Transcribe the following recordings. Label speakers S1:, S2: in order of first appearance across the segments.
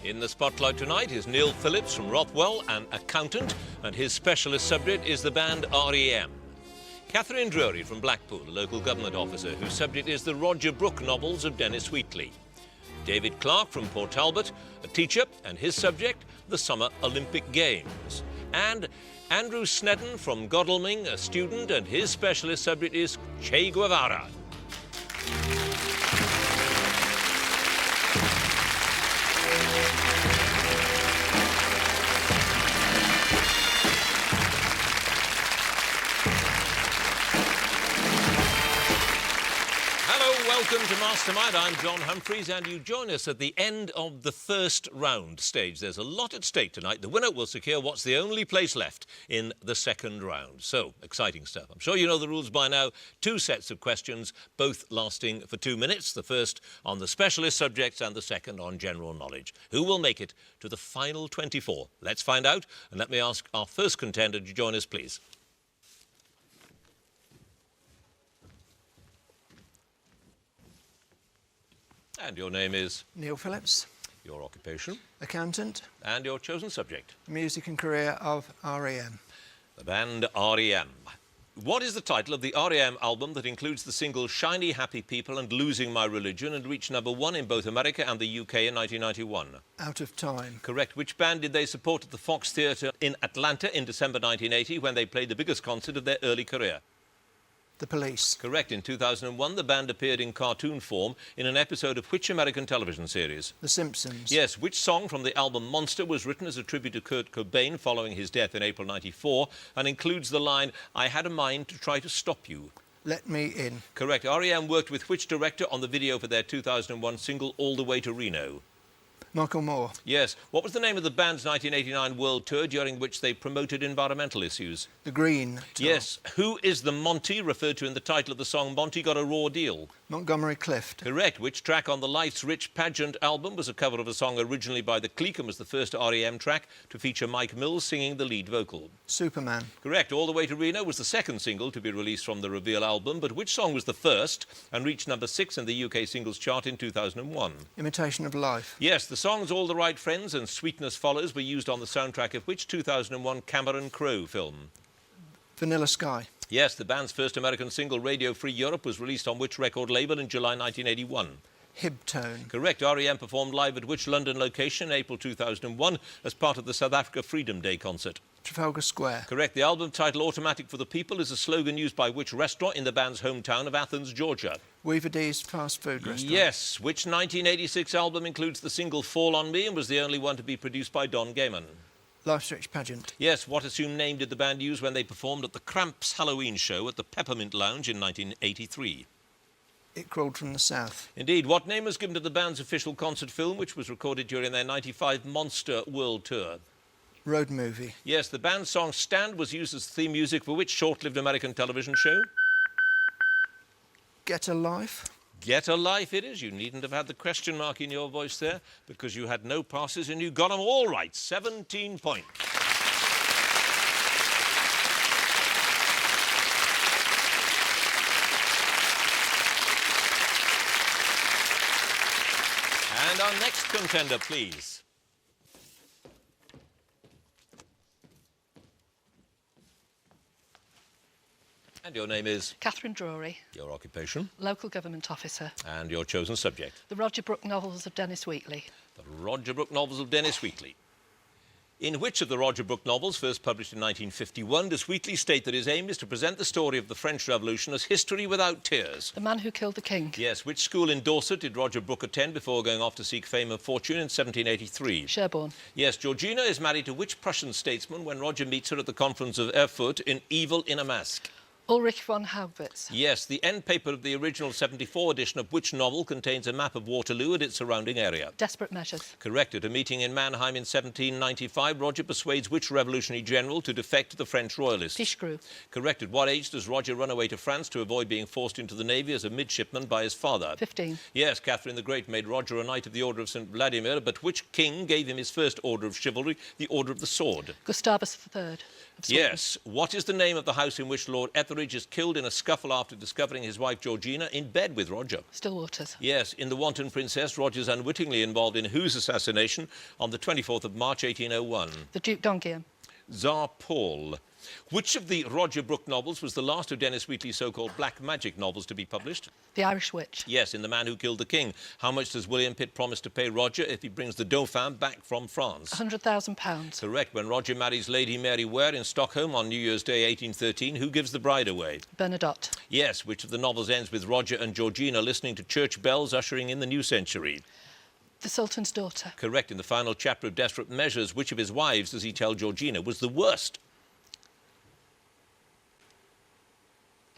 S1: In the spotlight tonight is Neil Phillips from Rothwell, an accountant, and his specialist subject is the band REM. Katharine Drury from Blackpool, a local government officer, whose subject is the Roger Brook novels of Dennis Wheatley. David Clark from Port Talbot, a teacher, and his subject, the Summer Olympic Games. And Andrew Snedden from Godalming, a student, and his specialist subject is Che Guevara. Welcome to Mastermind. I'm John Humphreys, and you join us at the end of the first round stage. There's a lot at stake tonight. The winner will secure what's the only place left in the second round. So, exciting stuff. I'm sure you know the rules by now. 2 sets of questions, both lasting for 2 minutes. The first on the specialist subjects and the second on general knowledge. Who will make it to the final 24? Let's find out. And let me ask our first contender to join us, please. And your name is?
S2: Neil Phillips.
S1: Your occupation?
S2: Accountant.
S1: And your chosen subject?
S2: Music and career of REM.
S1: The band REM. What is the title of the REM album that includes the singles Shiny Happy People and Losing My Religion and reached #1 in both America and the UK in 1991?
S2: Out of Time.
S1: Correct. Which band did they support at the Fox Theatre in Atlanta in December 1980 when they played the biggest concert of their early career?
S2: The Police.
S1: Correct. In 2001, the band appeared in cartoon form in an episode of which American television series?
S2: The Simpsons.
S1: Yes. Which song from the album Monster was written as a tribute to Kurt Cobain following his death in April '94 and includes the line, "I had a mind to try to stop you"?
S2: Let Me In.
S1: Correct. REM worked with which director on the video for their 2001 single All the Way to Reno?
S2: Michael Moore.
S1: Yes. What was the name of the band's 1989 world tour during which they promoted environmental issues?
S2: The Green Tour.
S1: Yes. Who is the Monty referred to in the title of the song Monty Got a Raw Deal?
S2: Montgomery Clift.
S1: Correct. Which track on the Life's Rich Pageant album was a cover of a song originally by The Clique and was the first REM track to feature Mike Mills singing the lead vocal?
S2: Superman.
S1: Correct. All the Way to Reno was the second single to be released from the Reveal album, but which song was the first and reached #6 in the UK singles chart in 2001?
S2: Imitation of Life.
S1: Yes, the songs All the Right Friends and Sweetness Follows were used on the soundtrack of which 2001 Cameron Crowe film?
S2: Vanilla Sky.
S1: Yes, the band's first American single, Radio Free Europe, was released on which record label in July 1981?
S2: Hibtone.
S1: Correct. REM performed live at which London location in April 2001 as part of the South Africa Freedom Day concert?
S2: Trafalgar Square.
S1: Correct. The album title Automatic for the People is a slogan used by which restaurant in the band's hometown of Athens, Georgia?
S2: Weaver D's fast food restaurant.
S1: Yes. Which 1986 album includes the single Fall on Me and was the only one to be produced by Don Gaiman?
S2: Life's Rich Pageant.
S1: Yes. What assumed name did the band use when they performed at the Cramps Halloween show at the Peppermint Lounge in 1983?
S2: It Crawled from the South.
S1: Indeed. What name was given to the band's official concert film, which was recorded during their '95 Monster World Tour?
S2: Road Movie.
S1: Yes, the band's song Stand was used as theme music for which short-lived American television show?
S2: Get a Life.
S1: Get a Life it is. You needn't have had the question mark in your voice there because you had no passes and you got them all right. 17 points. And our next contender, please. And your name is?
S3: Katharine Drury.
S1: Your occupation?
S3: Local government officer.
S1: And your chosen subject?
S3: The Roger Brook novels of Dennis Wheatley.
S1: The Roger Brook novels of Dennis Wheatley. In which of the Roger Brook novels, first published in 1951, does Wheatley state that his aim is to present the story of the French Revolution as history without tears?
S3: The Man Who Killed the King.
S1: Yes. Which school in Dorset did Roger Brook attend before going off to seek fame and fortune in 1783?
S3: Sherborne.
S1: Yes. Georgina is married to which Prussian statesman when Roger meets her at the conference of Erfurt in Evil in a Mask?
S3: Ulrich von Haugwitz.
S1: Yes. The end paper of the original 74 edition of which novel contains a map of Waterloo and its surrounding area?
S3: Desperate Measures.
S1: Correct. At a meeting in Mannheim in 1795, Roger persuades which revolutionary general to defect to the French royalists?
S3: Pichegru.
S1: Correct. At what age does Roger run away to France to avoid being forced into the Navy as a midshipman by his father?
S3: 15.
S1: Yes. Catherine the Great made Roger a Knight of the Order of St. Vladimir, but which king gave him his first Order of Chivalry, the Order of the Sword?
S3: Gustavus III.
S1: Yes. What is the name of the house in which Lord Etheridge Etheridge is killed in a scuffle after discovering his wife Georgina in bed with Roger?
S3: Stillwaters.
S1: Yes, in The Wanton Princess, Roger's unwittingly involved in whose assassination on the 24th of March 1801?
S3: The Duke d'Enghien.
S1: Tsar Paul. Which of the Roger Brook novels was the last of Dennis Wheatley's so-called black magic novels to be published?
S3: The Irish Witch.
S1: Yes, in The Man Who Killed the King. How much does William Pitt promise to pay Roger if he brings the Dauphin back from France?
S3: £100,000.
S1: Correct. When Roger marries Lady Mary Ware in Stockholm on New Year's Day 1813, who gives the bride away?
S3: Bernadotte.
S1: Yes, which of the novels ends with Roger and Georgina listening to church bells ushering in the new century?
S3: The Sultan's Daughter.
S1: Correct. In the final chapter of Desperate Measures, which of his wives does he tell Georgina was the worst?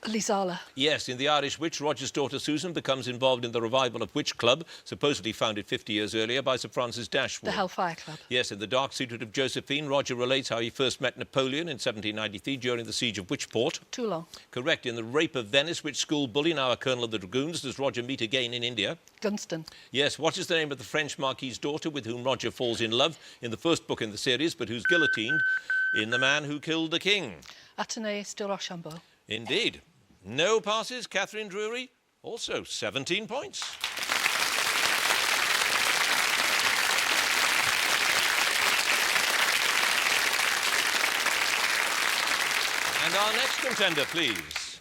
S3: Lizala.
S1: Yes, in The Irish Witch, Roger's daughter Susan becomes involved in the revival of Witch Club, supposedly founded 50 years earlier by Sir Francis Dashwood.
S3: The Hellfire Club.
S1: Yes, in The Dark Secret of Josephine, Roger relates how he first met Napoleon in 1793 during the siege of Witchport.
S3: Toulon.
S1: Correct. In The Rape of Venice, which school bully, now a colonel of the Dragoons, does Roger meet again in India?
S3: Gunston.
S1: Yes, what is the name of the French Marquis's daughter with whom Roger falls in love in the first book in the series, but who's guillotined in The Man Who Killed the King?
S3: Athénée de Rochambeau.
S1: Indeed. No passes, Katharine Drury, also 17 points. And our next contender, please.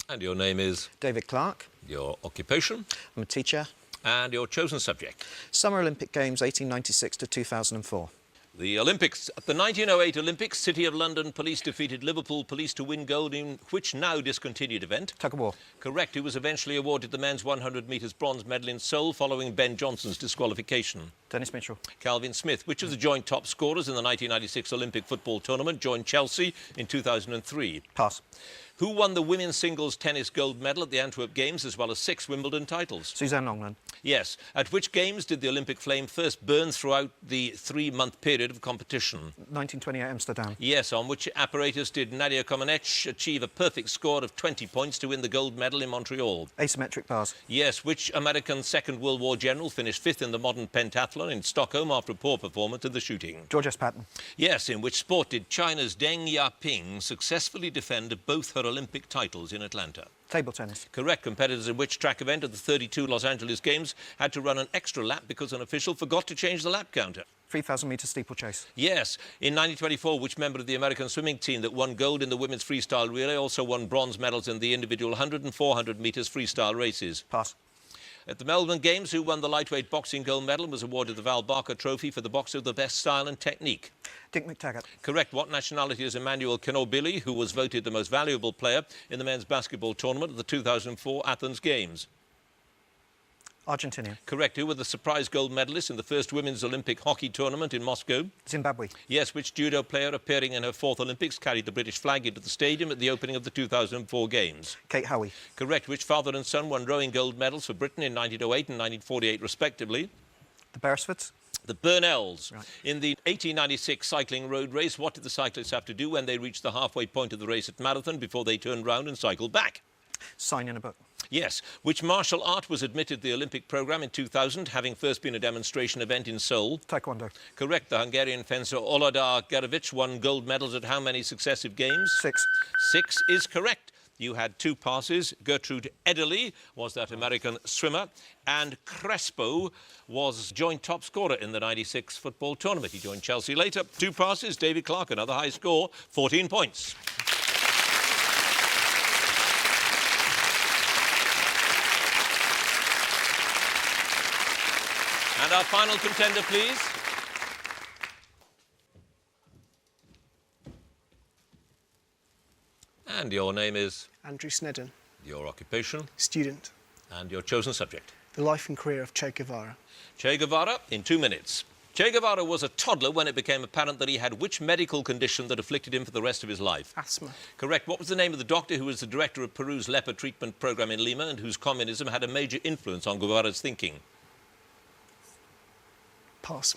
S1: And your name is?
S4: David Clark.
S1: Your occupation?
S4: I'm a teacher.
S1: And your chosen subject?
S4: Summer Olympic Games 1896 to 2004.
S1: The Olympics. At the 1908 Olympics, City of London police defeated Liverpool police to win gold in which now discontinued event?
S4: Tug of war.
S1: Correct. Who was eventually awarded the men's 100 metres bronze medal in Seoul following Ben Johnson's disqualification?
S4: Dennis Mitchell.
S1: Calvin Smith. Which of the joint top scorers in the 1996 Olympic football tournament joined Chelsea in 2003?
S4: Pass.
S1: Who won the women's singles tennis gold medal at the Antwerp Games as well as 6 Wimbledon titles?
S4: Suzanne Longland.
S1: Yes. At which games did the Olympic flame first burn throughout the 3-month period of competition?
S4: 1928 Amsterdam.
S1: Yes. On which apparatus did Nadia Comaneci achieve a perfect score of 20 points to win the gold medal in Montreal?
S4: Asymmetric bars.
S1: Yes. Which American Second World War general finished 5th in the modern pentathlon in Stockholm after a poor performance in the shooting?
S4: George S. Patton.
S1: Yes. In which sport did China's Deng Yaping successfully defend both her Olympic titles in Atlanta?
S4: Table tennis.
S1: Correct. Competitors in which track event of the 32 Los Angeles Games had to run an extra lap because an official forgot to change the lap counter?
S4: 3,000 metre steeplechase.
S1: Yes. In 1924, which member of the American swimming team that won gold in the women's freestyle relay also won bronze medals in the individual 100 and 400 metres freestyle races?
S4: Pass.
S1: At the Melbourne Games, who won the lightweight boxing gold medal and was awarded the Val Barker Trophy for the boxer of the best style and technique?
S4: Dick McTaggart.
S1: Correct. What nationality is Emmanuel Kinobili, who was voted the most valuable player in the men's basketball tournament at the 2004 Athens Games?
S4: Argentinian.
S1: Correct. Who were the surprise gold medalists in the first women's Olympic hockey tournament in Moscow?
S4: Zimbabwe.
S1: Yes. Which judo player appearing in her 4th Olympics carried the British flag into the stadium at the opening of the 2004 Games?
S4: Kate Howie.
S1: Correct. Which father and son won rowing gold medals for Britain in 1908 and 1948 respectively?
S4: The Beresfords.
S1: The Burnells.
S4: Right.
S1: In the 1896 cycling road race, what did the cyclists have to do when they reached the halfway point of the race at Marathon before they turned round and cycled back?
S4: Sign in a book.
S1: Yes. Which martial art was admitted to the Olympic programme in 2000, having first been a demonstration event in Seoul?
S4: Taekwondo.
S1: Correct. The Hungarian fencer Olodar Gerovic won gold medals at how many successive games?
S4: 6.
S1: 6 is correct. You had 2 passes. Gertrude Ederle was that American swimmer. And Crespo was joint top scorer in the 96 football tournament. He joined Chelsea later. 2 passes. David Clark, another high score, 14 points. And our final contender, please. And your name is?
S5: Andrew Snedden.
S1: Your occupation?
S5: Student.
S1: And your chosen subject?
S5: The life and career of Che Guevara.
S1: Che Guevara, in 2 minutes. Che Guevara was a toddler when it became apparent that he had which medical condition that afflicted him for the rest of his life?
S5: Asthma.
S1: Correct. What was the name of the doctor who was the director of Peru's leper treatment program in Lima and whose communism had a major influence on Guevara's thinking?
S5: Pass.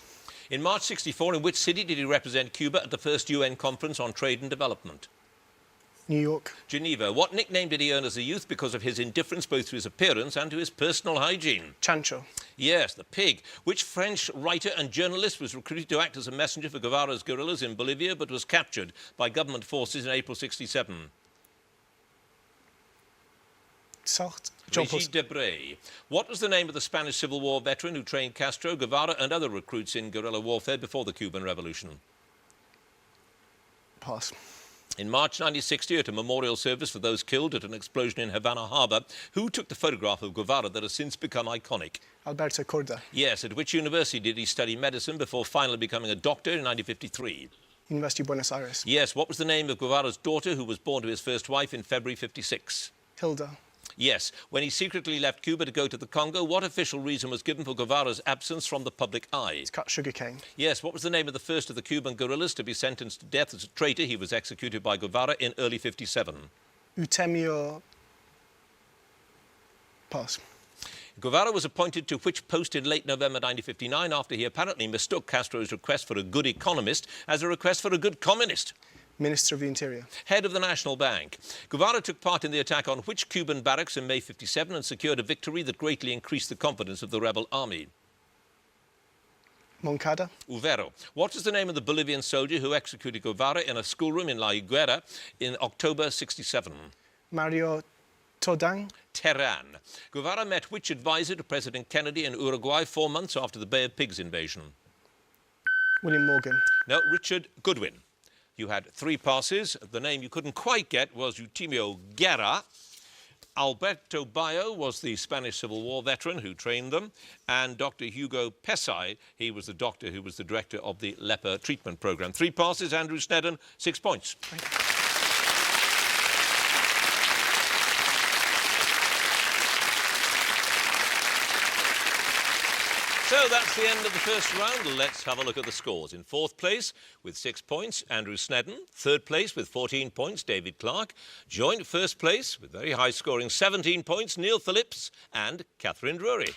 S1: In March 64, in which city did he represent Cuba at the first UN conference on trade and development?
S5: New York.
S1: Geneva. What nickname did he earn as a youth because of his indifference both to his appearance and to his personal hygiene?
S5: Chancho.
S1: Yes, the pig. Which French writer and journalist was recruited to act as a messenger for Guevara's guerrillas in Bolivia but was captured by government forces in April 67?
S5: Sartre. John Paul.
S1: Regis Debray. What was the name of the Spanish Civil War veteran who trained Castro, Guevara and other recruits in guerrilla warfare before the Cuban Revolution?
S5: Pass.
S1: In March 1960, at a memorial service for those killed at an explosion in Havana Harbour, who took the photograph of Guevara that has since become iconic?
S5: Alberto Corda.
S1: Yes, at which university did he study medicine before finally becoming a doctor in 1953?
S5: University of Buenos Aires.
S1: Yes, what was the name of Guevara's daughter who was born to his first wife in February 56?
S5: Hilda.
S1: Yes, when he secretly left Cuba to go to the Congo, what official reason was given for Guevara's absence from the public eye?
S5: Cut sugarcane.
S1: Yes, what was the name of the first of the Cuban guerrillas to be sentenced to death as a traitor? He was executed by Guevara in early 57.
S5: Utemio. Pass.
S1: Guevara was appointed to which post in late November 1959 after he apparently mistook Castro's request for a good economist as a request for a good communist?
S5: Minister of the Interior.
S1: Head of the National Bank. Guevara took part in the attack on which Cuban barracks in May 57 and secured a victory that greatly increased the confidence of the rebel army?
S5: Moncada.
S1: Uvero. What is the name of the Bolivian soldier who executed Guevara in a schoolroom in La Higuera in October 67?
S5: Mario Todang.
S1: Terran. Guevara met which advisor to President Kennedy in Uruguay 4 months after the Bay of Pigs invasion?
S5: William Morgan.
S1: No, Richard Goodwin. You had 3 passes. The name you couldn't quite get was Eutimio Guerra. Alberto Bayo was the Spanish Civil War veteran who trained them. And Dr. Hugo Pesai, he was the doctor who was the director of the leper treatment program. 3 passes, Andrew Snedden, 6 points. So that's the end of the first round. Let's have a look at the scores. In 4th place with 6 points, Andrew Snedden. 3rd place with 14 points, David Clark. Joint 1st place with very high scoring 17 points, Neil Phillips and Katharine Drury.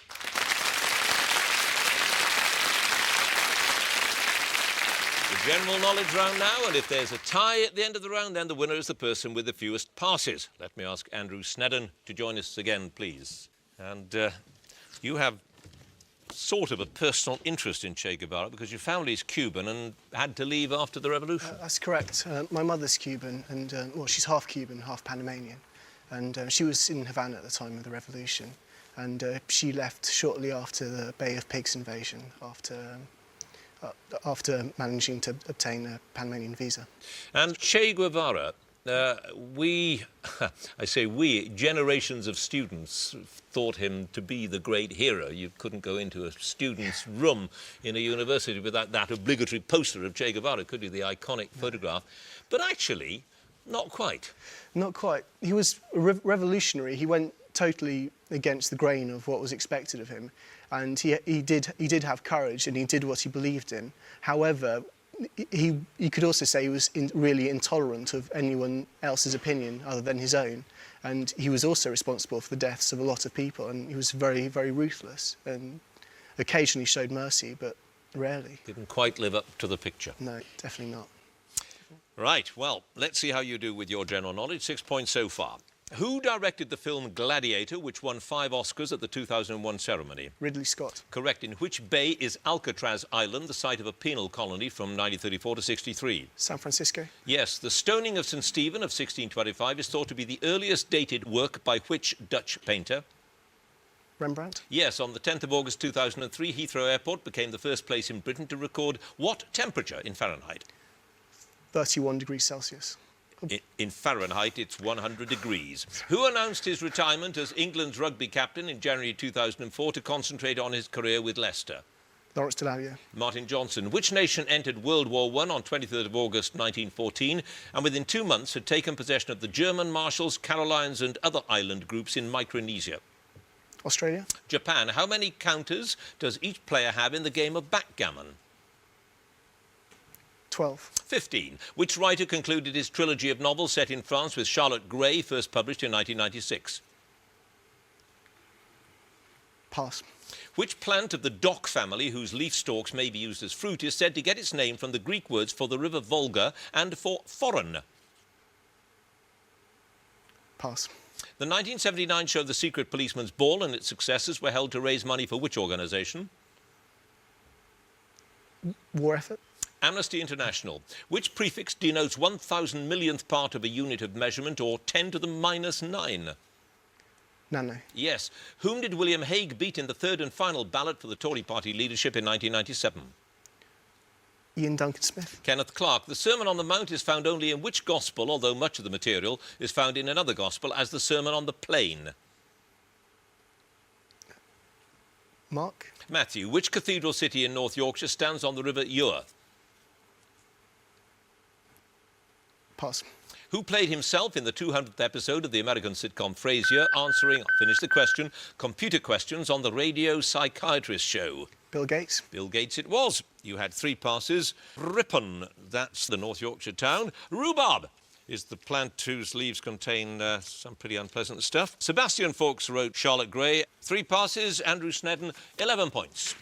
S1: The general knowledge round now, and if there's a tie at the end of the round, then the winner is the person with the fewest passes. Let me ask Andrew Snedden to join us again, please. And you have sort of a personal interest in Che Guevara because your family's Cuban and had to leave after the revolution.
S5: That's correct. My mother's Cuban, and well, she's half Cuban, half Panamanian, and she was in Havana at the time of the revolution, and she left shortly after the Bay of Pigs invasion, after managing to obtain a Panamanian visa.
S1: And Che Guevara, I say we, generations of students thought him to be the great hero. You couldn't go into a student's room in a university without that obligatory poster of Che Guevara, could you? The iconic photograph. But actually, not quite.
S5: Not quite. He was revolutionary. He went totally against the grain of what was expected of him, and he did have courage, and he did what he believed in. However, you could also say he was really intolerant of anyone else's opinion other than his own, and he was also responsible for the deaths of a lot of people, and he was very, very ruthless and occasionally showed mercy, but rarely.
S1: Didn't quite live up to the picture.
S5: No, definitely not.
S1: Right, well, let's see how you do with your general knowledge. 6 points so far. Who directed the film Gladiator, which won 5 Oscars at the 2001 ceremony?
S5: Ridley Scott.
S1: Correct. In which bay is Alcatraz Island, the site of a penal colony from 1934 to 63?
S5: San Francisco.
S1: Yes. The Stoning of St. Stephen of 1625 is thought to be the earliest dated work by which Dutch painter?
S5: Rembrandt.
S1: Yes. On the 10th of August 2003, Heathrow Airport became the first place in Britain to record what temperature in Fahrenheit?
S5: 31 degrees Celsius.
S1: In Fahrenheit, it's 100 degrees. Who announced his retirement as England's rugby captain in January 2004 to concentrate on his career with Leicester?
S5: Lawrence Dallaglio.
S1: Martin Johnson. Which nation entered World War I on 23rd of August 1914 and within 2 months had taken possession of the German Marshalls, Carolines and other island groups in Micronesia?
S5: Australia.
S1: Japan. How many counters does each player have in the game of backgammon?
S5: 12.
S1: 15. Which writer concluded his trilogy of novels set in France with Charlotte Gray, first published in 1996?
S5: Pass.
S1: Which plant of the dock family, whose leaf stalks may be used as fruit, is said to get its name from the Greek words for the river Volga and for foreign?
S5: Pass.
S1: The 1979 show The Secret Policeman's Ball and its successors were held to raise money for which organisation?
S5: War effort.
S1: Amnesty International. Which prefix denotes 1,000 millionth part of a unit of measurement, or 10 to the minus 9?
S5: Nano.
S1: Yes. Whom did William Hague beat in the third and final ballot for the Tory party leadership in 1997?
S5: Ian Duncan Smith.
S1: Kenneth Clarke. The Sermon on the Mount is found only in which gospel, although much of the material is found in another gospel as the Sermon on the Plain?
S5: Mark.
S1: Matthew. Which cathedral city in North Yorkshire stands on the River Eure?
S5: Pass.
S1: Who played himself in the 200th episode of the American sitcom Frasier, answering, I'll finish the question, computer questions on the radio psychiatrist show?
S5: Bill Gates.
S1: Bill Gates it was. You had 3 passes. Ripon, that's the North Yorkshire town. Rhubarb is the plant whose leaves contain some pretty unpleasant stuff. Sebastian Fawkes wrote Charlotte Gray. 3 passes. Andrew Snedden, 11 points.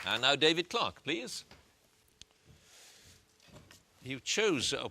S1: And now David Clarke, please. You chose a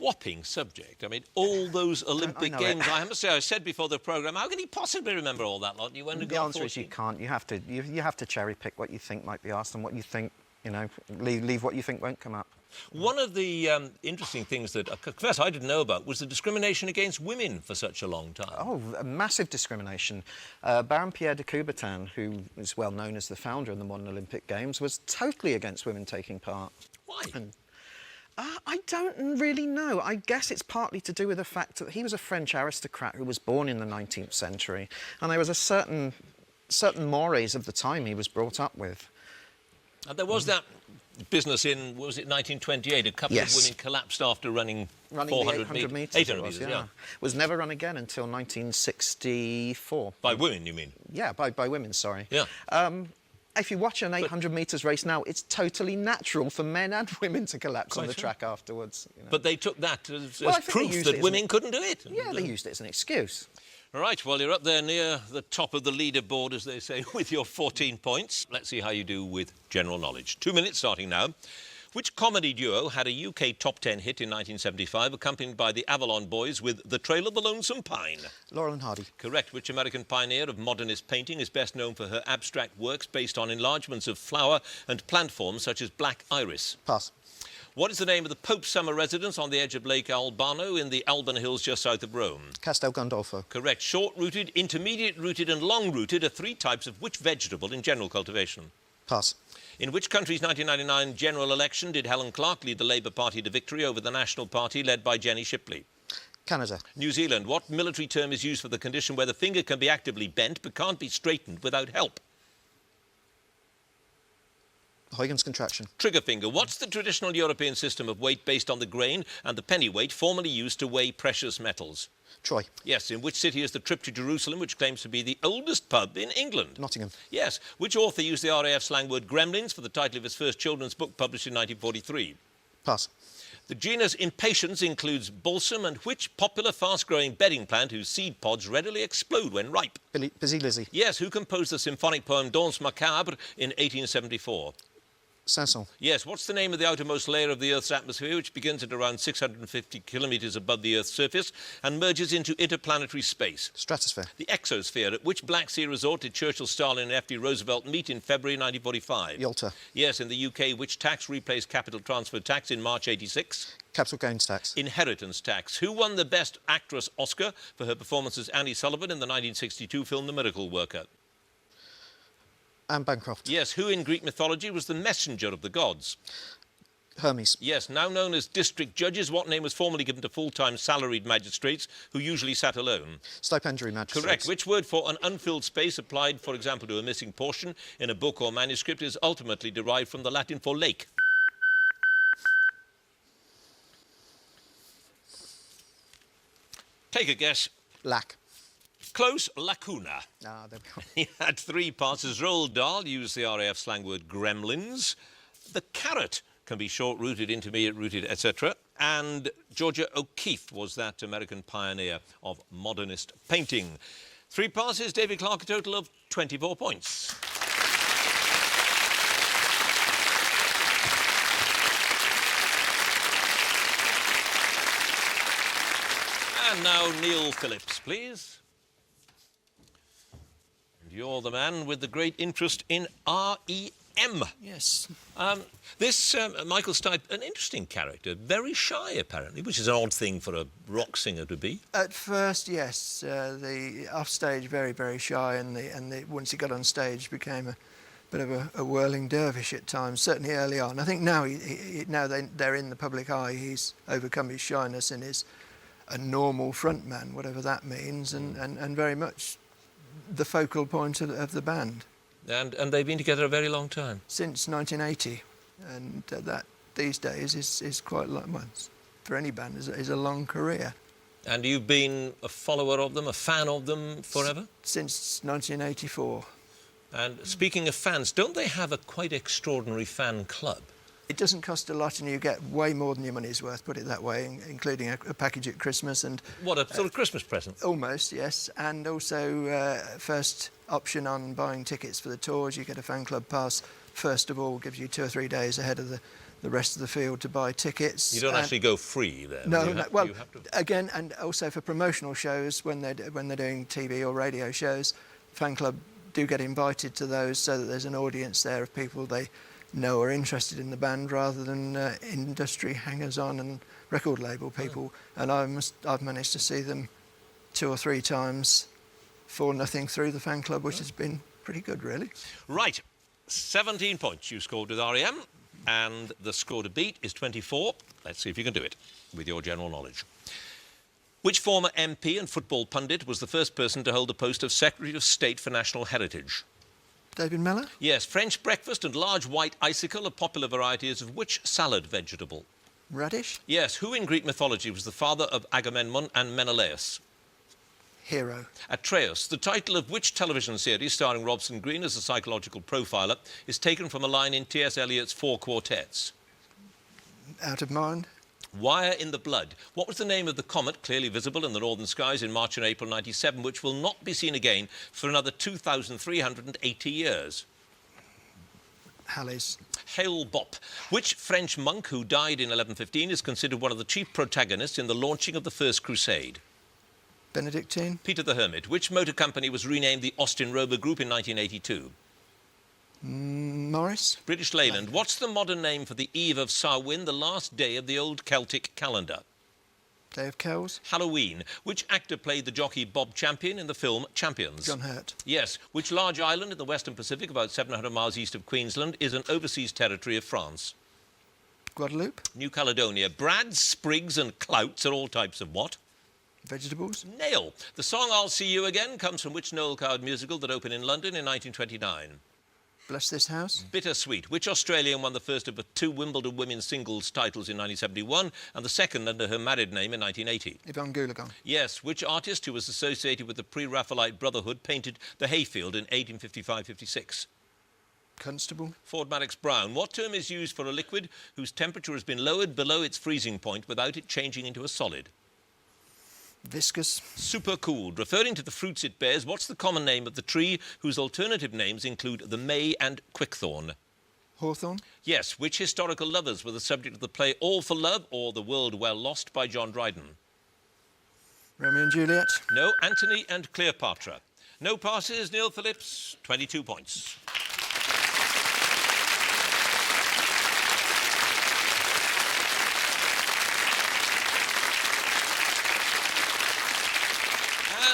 S1: whopping subject. I mean, all those Olympic
S4: know
S1: Games.
S4: it.
S1: I must say, I said before the programme, how can he possibly remember all that lot? You only
S4: The
S1: got
S4: answer is you
S1: 14.
S4: can't. You have to cherry pick what you think might be asked and what you think, you know, leave what you think won't come up.
S1: One of the interesting things that, I confess, I didn't know about was the discrimination against women for such a long time.
S4: Oh, a massive discrimination. Baron Pierre de Coubertin, who is well known as the founder of the modern Olympic Games, was totally against women taking part.
S1: Why?
S4: And, I don't really know. I guess it's partly to do with the fact that he was a French aristocrat who was born in the 19th century, and there was a certain mores of the time he was brought up with.
S1: And there was that business in, what was it, 1928? A couple
S4: Yes.
S1: of women collapsed after running
S4: The
S1: 400
S4: 800 metres.
S1: 800
S4: it was,
S1: metres, yeah.
S4: Was never run again until 1964.
S1: By women, you mean?
S4: Yeah, by women, sorry.
S1: Yeah.
S4: If you watch an 800 metres race now, it's totally natural for men and women to collapse on
S1: Quite
S4: the
S1: true.
S4: track afterwards. You know.
S1: But they took that as
S4: Well, I think they
S1: proof
S4: used
S1: that
S4: it as
S1: women couldn't do it.
S4: Yeah, they used it as an excuse.
S1: All right, well, you're up there near the top of the leaderboard, as they say, with your 14 points. Let's see how you do with general knowledge. 2 minutes starting now. Which comedy duo had a UK top 10 hit in 1975, accompanied by the Avalon Boys with The Trail of the Lonesome Pine?
S4: Laurel and Hardy.
S1: Correct. Which American pioneer of modernist painting is best known for her abstract works based on enlargements of flower and plant forms such as black iris?
S4: Pass.
S1: What is the name of the Pope's summer residence on the edge of Lake Albano in the Alban Hills just south of Rome?
S4: Castel Gandolfo.
S1: Correct. Short-rooted, intermediate-rooted and long-rooted are 3 types of which vegetable in general cultivation?
S4: Pass.
S1: In which country's 1999 general election did Helen Clark lead the Labour Party to victory over the National Party led by Jenny Shipley?
S4: Canada.
S1: New Zealand. What military term is used for the condition where the finger can be actively bent but can't be straightened without help?
S4: Huygens contraction.
S1: Trigger finger. What's the traditional European system of weight based on the grain and the pennyweight formerly used to weigh precious metals?
S4: Troy.
S1: Yes. In which city is the trip to Jerusalem, which claims to be the oldest pub in England?
S4: Nottingham.
S1: Yes. Which author used the RAF slang word gremlins for the title of his first children's book published in 1943?
S4: Pass.
S1: The genus Impatiens includes balsam, and which popular fast-growing bedding plant whose seed pods readily explode when ripe?
S4: Busy Lizzie.
S1: Yes. Who composed the symphonic poem Danse Macabre in 1874?
S4: Sanson.
S1: Yes. What's the name of the outermost layer of the Earth's atmosphere, which begins at around 650 kilometres above the Earth's surface and merges into interplanetary space?
S4: Stratosphere.
S1: The exosphere. At which Black Sea resort did Churchill, Stalin and F.D. Roosevelt meet in February 1945?
S4: Yalta.
S1: Yes. In the UK, which tax replaced capital transfer tax in March 86?
S4: Capital gains tax.
S1: Inheritance tax. Who won the Best Actress Oscar for her performance as Annie Sullivan in the 1962 film The Miracle Worker?
S4: Anne Bancroft.
S1: Yes. Who in Greek mythology was the messenger of the gods?
S4: Hermes.
S1: Yes. Now known as district judges, what name was formerly given to full-time salaried magistrates who usually sat alone?
S4: Stipendiary magistrates.
S1: Correct. Which word for an unfilled space applied, for example, to a missing portion in a book or manuscript is ultimately derived from the Latin for lake? Take a guess.
S4: Lack.
S1: Close. Lacuna.
S4: Ah, there we go.
S1: He had 3 passes. Roald Dahl used the RAF slang word gremlins. The carrot can be short-rooted, intermediate-rooted, etc. And Georgia O'Keeffe was that American pioneer of modernist painting. 3 passes. David Clarke, a total of 24 points. And now Neil Phillips, please. And you're the man with the great interest in REM.
S2: Yes.
S1: Michael Stipe, an interesting character, very shy apparently, which is an odd thing for a rock singer to be.
S2: At first, yes. The offstage, very, very shy, and once he got on stage, became a bit of a whirling dervish at times. Certainly early on. I think now they're in the public eye. He's overcome his shyness and is a normal frontman, whatever that means, and very much the focal point of the band.
S1: And they've been together a very long time.
S2: Since 1980, and that these days is quite long. Well, for any band, is a long career.
S1: And you've been a follower of them, a fan of them forever?
S2: Since 1984.
S1: And speaking of fans, don't they have a quite extraordinary fan club?
S2: It doesn't cost a lot, and you get way more than your money's worth, put it that way, including a package at Christmas. And
S1: What, a sort of Christmas present?
S2: almost, yes. And also first option on buying tickets for the tours. You get a fan club pass, first of all, gives you 2 or 3 days ahead of the rest of the field to buy tickets.
S1: You don't actually go free there?
S2: No, well,
S1: you have to...
S2: again, and also for promotional shows, when they're doing TV or radio shows, fan club do get invited to those so that there's an audience there of people they know are interested in the band rather than industry hangers-on and record label people. And I've managed to see them 2 or 3 times for nothing through the fan club, which has been pretty good, really.
S1: Right, 17 points you scored with REM, and the score to beat is 24. Let's see if you can do it with your general knowledge. Which former MP and football pundit was the first person to hold the post of Secretary of State for National Heritage?
S2: David Mellor?
S1: Yes, French breakfast and large white icicle are popular varieties of which salad vegetable?
S2: Radish?
S1: Yes, who in Greek mythology was the father of Agamemnon and Menelaus?
S2: Hero.
S1: Atreus, the title of which television series starring Robson Green as a psychological profiler, is taken from a line in T.S. Eliot's Four Quartets?
S2: Out of Mind?
S1: Wire in the Blood. What was the name of the comet clearly visible in the northern skies in March and April 97, which will not be seen again for another 2,380 years?
S2: Halley's.
S1: Hail Bop. Which French monk who died in 1115 is considered one of the chief protagonists in the launching of the First Crusade?
S2: Benedictine?
S1: Peter the Hermit. Which motor company was renamed the Austin Rover Group in 1982?
S2: Morris?
S1: British Leyland. What's the modern name for the eve of Samhain, the last day of the old Celtic calendar?
S2: Day of Kells?
S1: Halloween. Which actor played the jockey Bob Champion in the film Champions?
S2: John Hurt.
S1: Yes. Which large island in the Western Pacific, about 700 miles east of Queensland, is an overseas territory of France?
S2: Guadeloupe?
S1: New Caledonia. Brads, sprigs and clouts are all types of what?
S2: Vegetables?
S1: Nail. The song I'll See You Again comes from which Noel Coward musical that opened in London in 1929?
S2: Bless This House?
S1: Bittersweet. Which Australian won the first of the 2 Wimbledon women's singles titles in 1971 and the second under her married name in 1980?
S2: Yvonne Goolagong.
S1: Yes. Which artist who was associated with the Pre-Raphaelite Brotherhood painted the Hayfield in 1855-56?
S2: Constable?
S1: Ford Madox Brown. What term is used for a liquid whose temperature has been lowered below its freezing point without it changing into a solid?
S2: Viscous?
S1: Supercooled. Referring to the fruits it bears, what's the common name of the tree whose alternative names include the May and Quickthorn?
S2: Hawthorne?
S1: Yes. Which historical lovers were the subject of the play All for Love or The World Well Lost by John Dryden?
S2: Romeo and Juliet?
S1: No. Antony and Cleopatra. No passes. Neil Phillips, 22 points.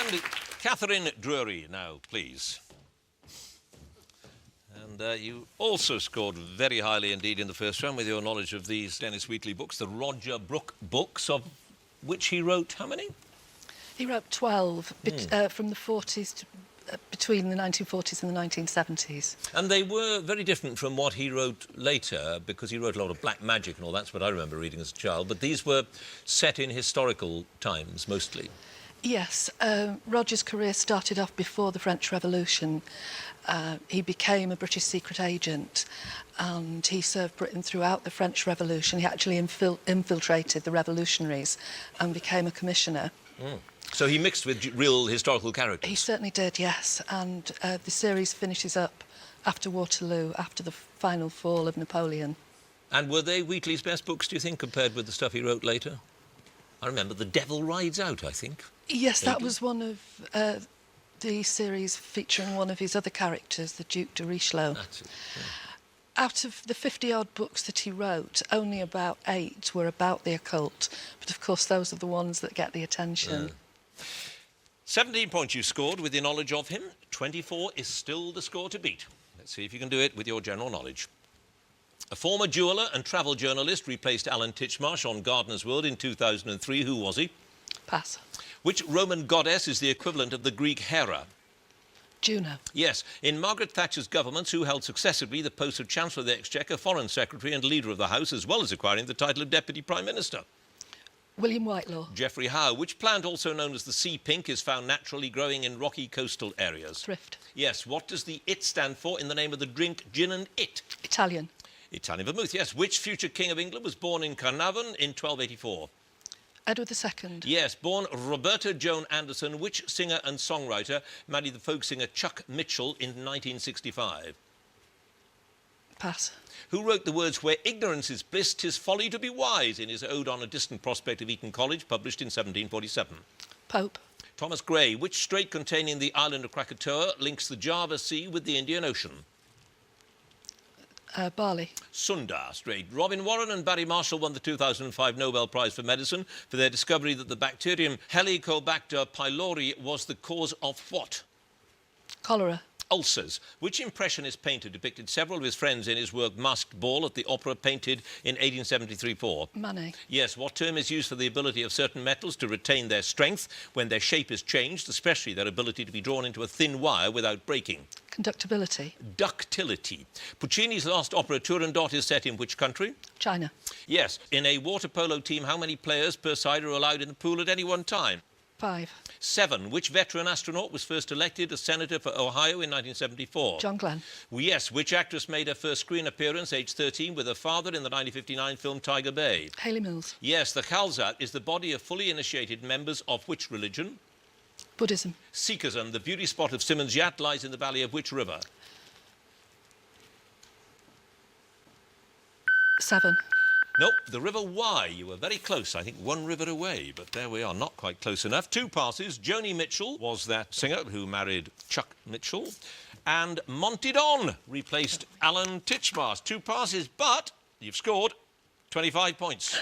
S1: And Katharine Drury now, please. And you also scored very highly indeed in the first round with your knowledge of these Dennis Wheatley books, the Roger Brook books, of which he wrote how many?
S3: He wrote 12 from the 40s to between the 1940s and the 1970s.
S1: And they were very different from what he wrote later, because he wrote a lot of black magic and all. That's what I remember reading as a child. But these were set in historical times, mostly.
S3: Yes, Roger's career started off before the French Revolution. He became a British secret agent and he served Britain throughout the French Revolution. He actually infiltrated the revolutionaries and became a commissioner.
S1: Mm. So he mixed with real historical characters?
S3: He certainly did, yes. And the series finishes up after Waterloo, after the final fall of Napoleon.
S1: And were they Wheatley's best books, do you think, compared with the stuff he wrote later? I remember The Devil Rides Out, I think.
S3: Yes, that was one of the series featuring one of his other characters, the Duke de Richelieu.
S1: That's it. Yeah.
S3: Out of the 50-odd books that he wrote, only about 8 were about the occult. But of course, those are the ones that get the attention.
S1: 17 points you scored with your knowledge of him. 24 is still the score to beat. Let's see if you can do it with your general knowledge. A former jeweller and travel journalist replaced Alan Titchmarsh on Gardener's World in 2003. Who was he?
S3: Pass.
S1: Which Roman goddess is the equivalent of the Greek Hera?
S3: Juno.
S1: Yes. In Margaret Thatcher's governments, who held successively the posts of Chancellor of the Exchequer, Foreign Secretary and Leader of the House, as well as acquiring the title of Deputy Prime Minister?
S3: William Whitelaw.
S1: Geoffrey Howe. Which plant, also known as the sea pink, is found naturally growing in rocky coastal areas?
S3: Thrift.
S1: Yes. What does the IT stand for in the name of the drink gin and it?
S3: Italian.
S1: Italian vermouth, yes. Which future King of England was born in Carnarvon in 1284?
S3: Edward II.
S1: Yes, born Roberta Joan Anderson. Which singer and songwriter married the folk singer Chuck Mitchell in 1965?
S3: Pass.
S1: Who wrote the words "Where ignorance is bliss, 'tis folly to be wise" in his ode on a distant prospect of Eton College, published in 1747?
S3: Pope.
S1: Thomas Gray. Which strait containing the island of Krakatoa links the Java Sea with the Indian Ocean?
S3: Bali.
S1: Sunda Strait. Robin Warren and Barry Marshall won the 2005 Nobel Prize for Medicine for their discovery that the bacterium Helicobacter pylori was the cause of what?
S3: Cholera.
S1: Ulcers. Which impressionist painter depicted several of his friends in his work Masked Ball at the Opera, painted in 1873-4?
S3: Manet.
S1: Yes. What term is used for the ability of certain metals to retain their strength when their shape is changed, especially their ability to be drawn into a thin wire without breaking?
S3: Conductibility.
S1: Ductility. Puccini's last opera, Turandot, is set in which country?
S3: China.
S1: Yes. In a water polo team, how many players per side are allowed in the pool at any one time?
S3: 5.
S1: 7. Which veteran astronaut was first elected as senator for Ohio in 1974?
S3: John Glenn.
S1: Yes. Which actress made her first screen appearance, aged 13, with her father in the 1959 film Tiger Bay?
S3: Haley Mills.
S1: Yes. The Khalsa is the body of fully initiated members of which religion?
S3: Buddhism.
S1: Sikhism. The beauty spot of Simon's Yacht lies in the valley of which river?
S3: 7.
S1: Nope, the River Wye. You were very close, I think, one river away, but there we are, not quite close enough. 2 passes. Joni Mitchell was that singer who married Chuck Mitchell, and Monty Don replaced Alan Titchmarsh. 2 passes, but you've scored 25 points.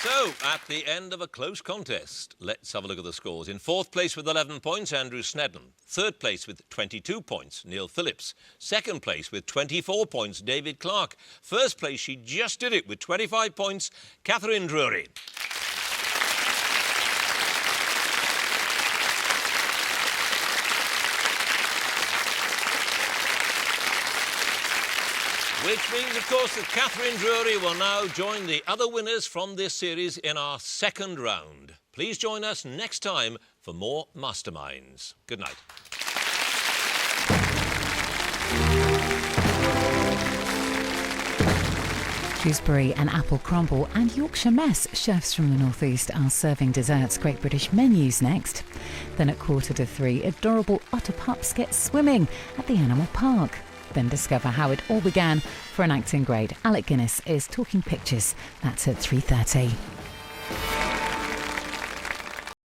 S1: So, at the end of a close contest, let's have a look at the scores. In 4th place with 11 points, Andrew Snedden. 3rd place with 22 points, Neil Phillips. 2nd place with 24 points, David Clark. 1st place, she just did it with 25 points, Katharine Drury. Which means, of course, that Katharine Drury will now join the other winners from this series in our 2nd round. Please join us next time for more Masterminds. Good night.
S6: Gooseberry and apple crumble and Yorkshire mess. Chefs from the northeast are serving desserts. Great British menus next. Then at 2:45, adorable otter pups get swimming at the animal park. Then discover how it all began for an acting grade. Alec Guinness is talking pictures. That's at 3:30.